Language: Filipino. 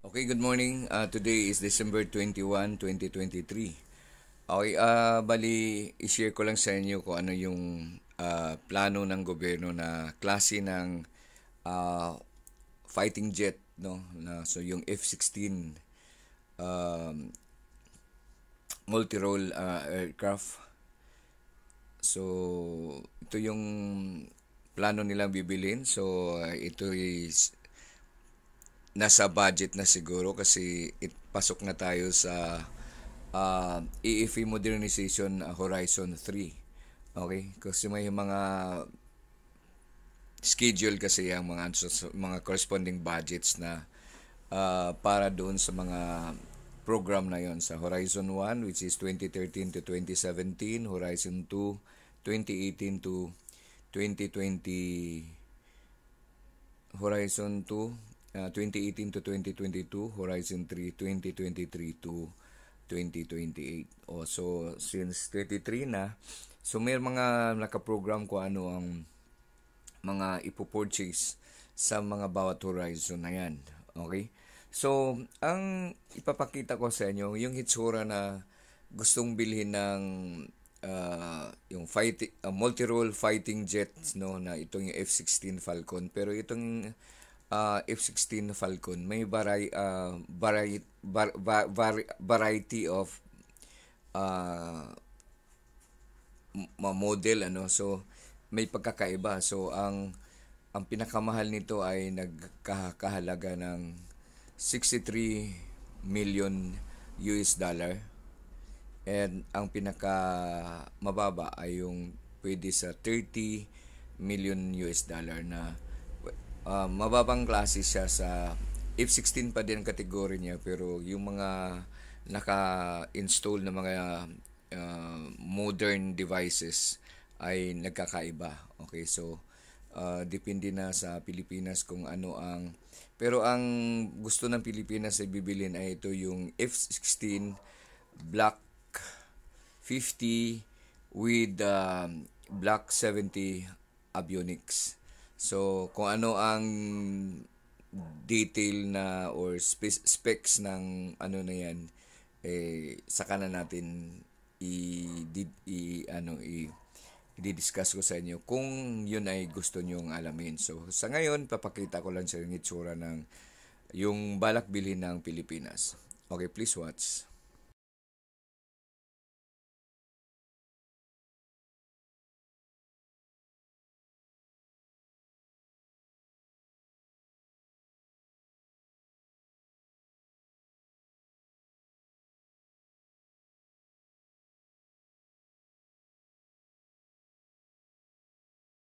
Okay, good morning. Today is December 21, 2023. Okay, bali, i-share ko lang sa inyo kung ano yung plano ng gobyerno na klase ng ah, fighting jet, no? So, yung F-16 um, multi-role aircraft. So, ito yung plano nilang bibilin. So, ito is nasa budget na siguro kasi pasok na tayo sa EFE Modernization Horizon 3. Okay? Kasi may mga schedule kasi ang mga corresponding budgets na para doon sa mga program na yon sa Horizon 1 which is 2013 to 2017, Horizon 2 2018 to 2020, Horizon 2 2018 to 2022, Horizon 3 2023 to 2028. So since 23 na, so may mga nakaprogram ko ano ang mga ipopurchase sa mga bawat horizon na yan. Okay? So, ang ipapakita ko sa inyo, yung hitsura na gustong bilhin ng yung multi-role fighting jets, no, na itong yung F-16 Falcon. Pero itong F-16 Falcon may variety of uh, model, ano. So may pagkakaiba. So ang pinakamahal nito ay nagkahalaga ng 63 million US dollar, and ang pinaka mababa ay yung pwede sa 30 million US dollar na mababang klase siya sa F-16 pa din ang kategory niya, pero yung mga naka-install na mga modern devices ay nagkakaiba. Okay, so depende na sa Pilipinas kung ano ang, pero ang gusto ng Pilipinas ay bibilin ay ito yung F-16 Block 50 with Block 70 avionics. So kung ano ang detail na or specs ng ano na yan, saka na natin i-discuss ko sa inyo kung yun ay gusto nyong alamin. So sa ngayon, papakita ko lang sa yung itsura ng yung balak bilhin ng Pilipinas. Okay, please watch.